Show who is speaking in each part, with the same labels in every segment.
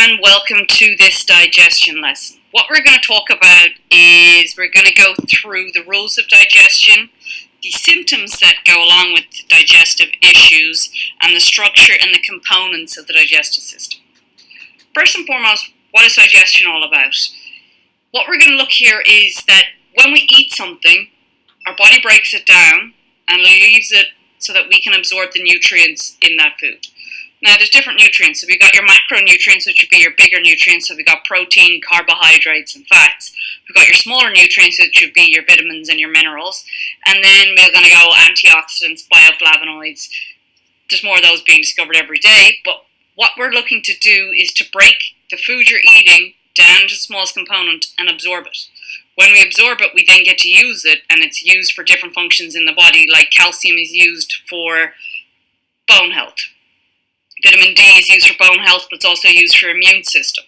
Speaker 1: and welcome to this digestion lesson. What we're going to talk about is we're going to go through the rules of digestion, the symptoms that go along with digestive issues, and the structure and the components of the digestive system. First and foremost, what is digestion all about? What we're going to look here is that when we eat something, our body breaks it down and leaves it so that we can absorb the nutrients in that food. Now, there's different nutrients. So we've got your macronutrients, which would be your bigger nutrients. So we've got protein, carbohydrates, and fats. We've got your smaller nutrients, which would be your vitamins and your minerals. And then we're going to go antioxidants, bioflavonoids. There's more of those being discovered every day. But what we're looking to do is to break the food you're eating down to the smallest component and absorb it. When we absorb it, we then get to use it, and it's used for different functions in the body, like calcium is used for bone health. Vitamin D is used for bone health, but it's also used for immune system.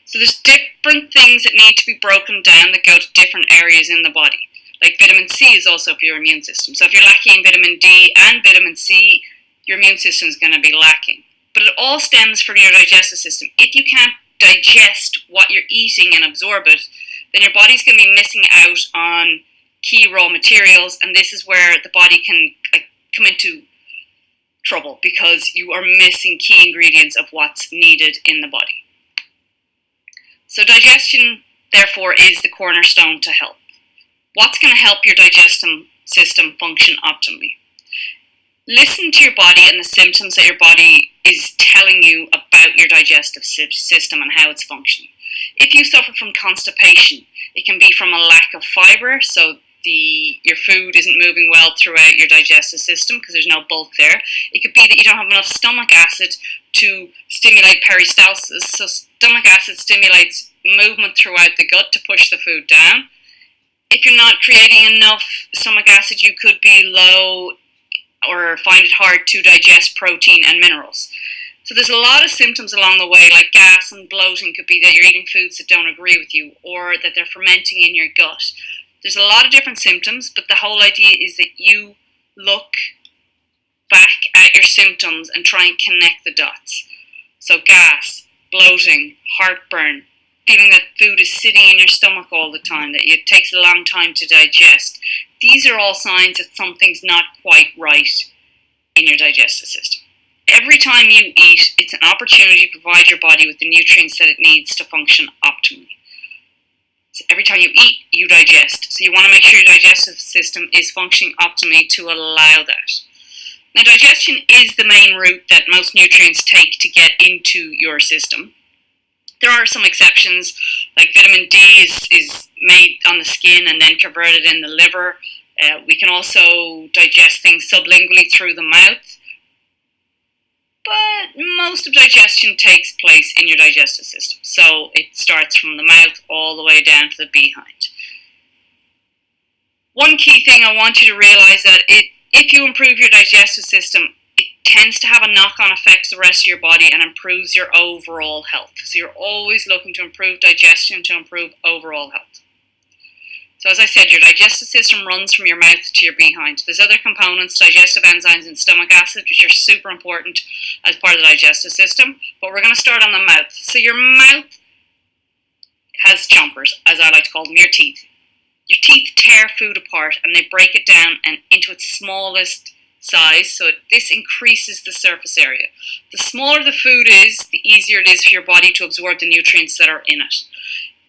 Speaker 1: So there's different things that need to be broken down that go to different areas in the body. Like vitamin C is also for your immune system. So if you're lacking vitamin D and vitamin C, your immune system is going to be lacking. But it all stems from your digestive system. If you can't digest what you're eating and absorb it, then your body's going to be missing out on key raw materials, and this is where the body can come into trouble because you are missing key ingredients of what's needed in the body. So digestion, therefore, is the cornerstone to health. What's going to help your digestive system function optimally? Listen to your body and the symptoms that your body is telling you about your digestive system and how it's functioning. If you suffer from constipation, it can be from a lack of fiber, so your food isn't moving well throughout your digestive system because there's no bulk there. It could be that you don't have enough stomach acid to stimulate peristalsis. So stomach acid stimulates movement throughout the gut to push the food down. If you're not creating enough stomach acid, you could be low or find it hard to digest protein and minerals. So there's a lot of symptoms along the way, like gas and bloating could be that you're eating foods that don't agree with you or that they're fermenting in your gut. There's a lot of different symptoms, but the whole idea is that you look back at your symptoms and try and connect the dots. So gas, bloating, heartburn, feeling that food is sitting in your stomach all the time, that it takes a long time to digest. These are all signs that something's not quite right in your digestive system. Every time you eat, it's an opportunity to provide your body with the nutrients that it needs to function optimally. So every time you eat, you digest. So you want to make sure your digestive system is functioning optimally to allow that. Now, digestion is the main route that most nutrients take to get into your system. There are some exceptions, like vitamin D is made on the skin and then converted in the liver. We can also digest things sublingually through the mouth. But most of digestion takes place in your digestive system. So it starts from the mouth all the way down to the behind. One key thing I want you to realize that if you improve your digestive system, it tends to have a knock-on effect to the rest of your body and improves your overall health. So you're always looking to improve digestion to improve overall health. So as I said, your digestive system runs from your mouth to your behind. There's other components, digestive enzymes and stomach acid, which are super important as part of the digestive system. But we're going to start on the mouth. So your mouth has chompers, as I like to call them, your teeth. Your teeth tear food apart and they break it down and into its smallest size. So this increases the surface area. The smaller the food is, the easier it is for your body to absorb the nutrients that are in it.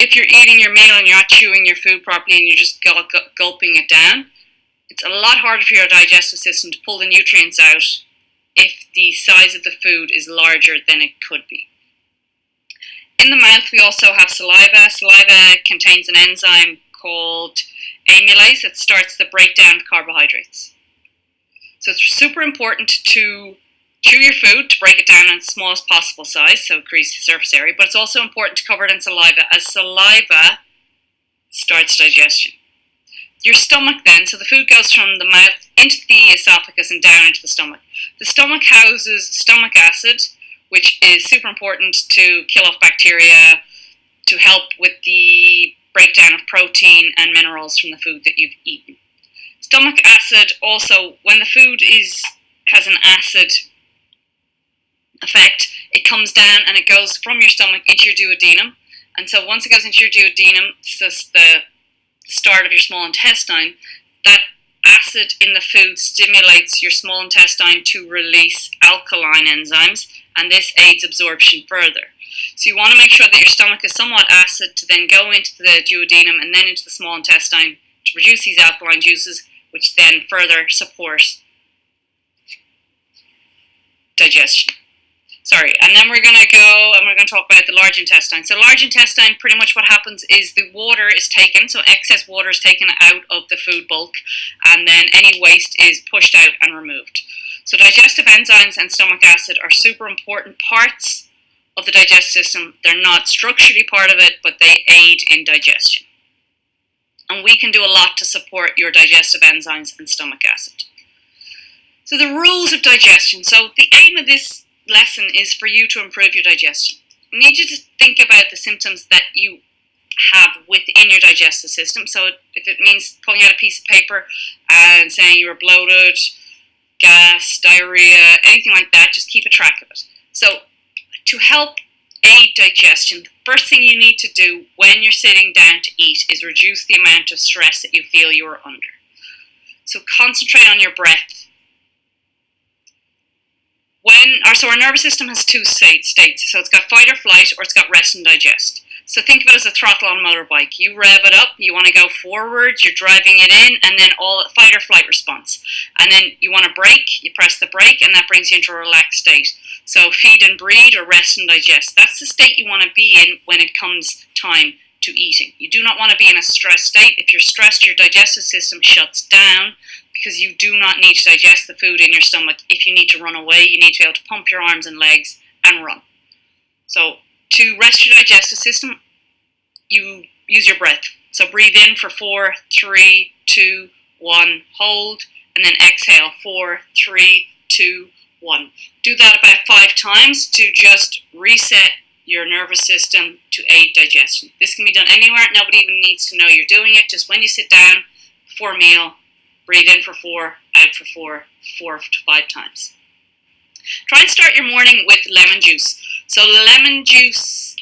Speaker 1: If you're eating your meal and you're not chewing your food properly and you're just gulping it down, it's a lot harder for your digestive system to pull the nutrients out if the size of the food is larger than it could be. In the mouth, we also have saliva. Saliva contains an enzyme called amylase that starts the breakdown of carbohydrates. So it's super important to chew your food to break it down in the smallest possible size, so increase the surface area, but it's also important to cover it in saliva, as saliva starts digestion. Your stomach then, so the food goes from the mouth into the esophagus and down into the stomach. The stomach houses stomach acid, which is super important to kill off bacteria, to help with the breakdown of protein and minerals from the food that you've eaten. Stomach acid also, when the food has an acid effect, it comes down and it goes from your stomach into your duodenum. And so once it goes into your duodenum, so the start of your small intestine, that acid in the food stimulates your small intestine to release alkaline enzymes, and this aids absorption further. So you want to make sure that your stomach is somewhat acid to then go into the duodenum and then into the small intestine to produce these alkaline juices, which then further support digestion. And then we're going to talk about the large intestine. So large intestine, pretty much what happens is the water is taken, so excess water is taken out of the food bulk, and then any waste is pushed out and removed. So digestive enzymes and stomach acid are super important parts of the digestive system. They're not structurally part of it, but they aid in digestion. And we can do a lot to support your digestive enzymes and stomach acid. So the rules of digestion. So the aim of this lesson is for you to improve your digestion. I need you to think about the symptoms that you have within your digestive system. So if it means pulling out a piece of paper and saying you were bloated, gas, diarrhea, anything like that, just keep a track of it. So to help aid digestion, the first thing you need to do when you're sitting down to eat is reduce the amount of stress that you feel you are under. So concentrate on your breath. Our nervous system has two states. So it's got fight or flight, or it's got rest and digest. So think of it as a throttle on a motorbike. You rev it up, you want to go forward, you're driving it in, and then all fight or flight response. And then you want to brake, you press the brake, and that brings you into a relaxed state. So feed and breathe, or rest and digest. That's the state you want to be in when it comes time to eating. You do not want to be in a stressed state. If you're stressed, your digestive system shuts down, because you do not need to digest the food in your stomach. If you need to run away, you need to be able to pump your arms and legs and run. So to rest your digestive system, you use your breath. So breathe in for 4, 3, 2, 1, hold, and then exhale, 4, 3, 2, 1. Do that about 5 times to just reset your nervous system to aid digestion. This can be done anywhere. Nobody even needs to know you're doing it. Just when you sit down before a meal, breathe in for 4, out for 4, 4 to 5 times. Try and start your morning with lemon juice. So lemon juice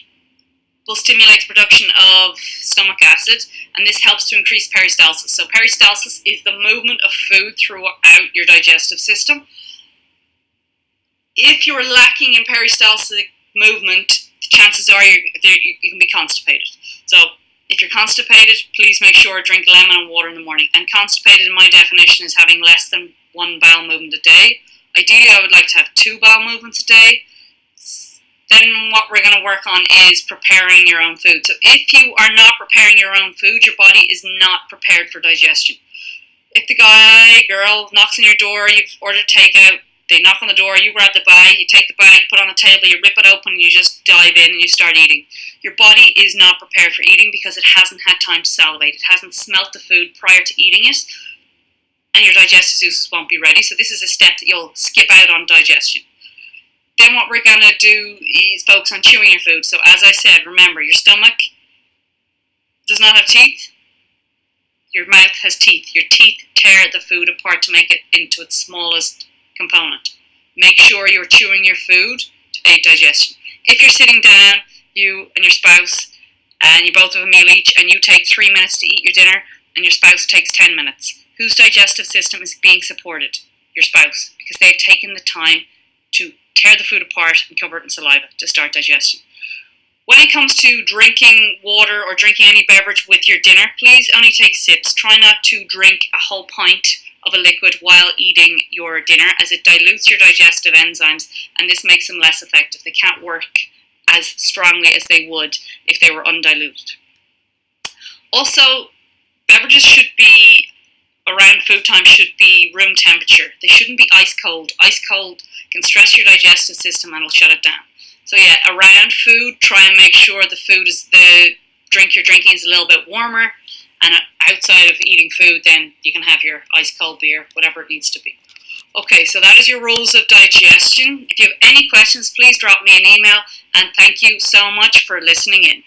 Speaker 1: will stimulate the production of stomach acid, and this helps to increase peristalsis. So peristalsis is the movement of food throughout your digestive system. If you're lacking in peristaltic movement, the chances are you can be constipated. So if you're constipated, please make sure to drink lemon and water in the morning. And constipated, in my definition, is having less than 1 bowel movement a day. Ideally, I would like to have 2 bowel movements a day. Then what we're going to work on is preparing your own food. So if you are not preparing your own food, your body is not prepared for digestion. If the guy, girl, knocks on your door, you've ordered takeout, they knock on the door, you grab the bag, you take the bag, put it on the table, you rip it open, you just dive in and you start eating. Your body is not prepared for eating because it hasn't had time to salivate. It hasn't smelt the food prior to eating it, and your digestive juices won't be ready. So this is a step that you'll skip out on digestion. Then what we're going to do is focus on chewing your food. So as I said, remember, your stomach does not have teeth. Your mouth has teeth. Your teeth tear the food apart to make it into its smallest component. Make sure you're chewing your food to aid digestion. If you're sitting down, you and your spouse, and you both have a meal each, and you take 3 minutes to eat your dinner, and your spouse takes 10 minutes, whose digestive system is being supported? Your spouse, because they've taken the time to tear the food apart and cover it in saliva to start digestion. When it comes to drinking water or drinking any beverage with your dinner, please only take sips. Try not to drink a whole pint of a liquid while eating your dinner, as it dilutes your digestive enzymes, and this makes them less effective. They can't work as strongly as they would if they were undiluted. Also, beverages should be, around food time, should be room temperature. They shouldn't be ice cold. Ice cold can stress your digestive system and will shut it down. So yeah, around food, try and make sure the drink you're drinking is a little bit warmer, and outside of eating food, then you can have your ice cold beer, whatever it needs to be. Okay, so that is your rules of digestion. If you have any questions, please drop me an email, and thank you so much for listening in.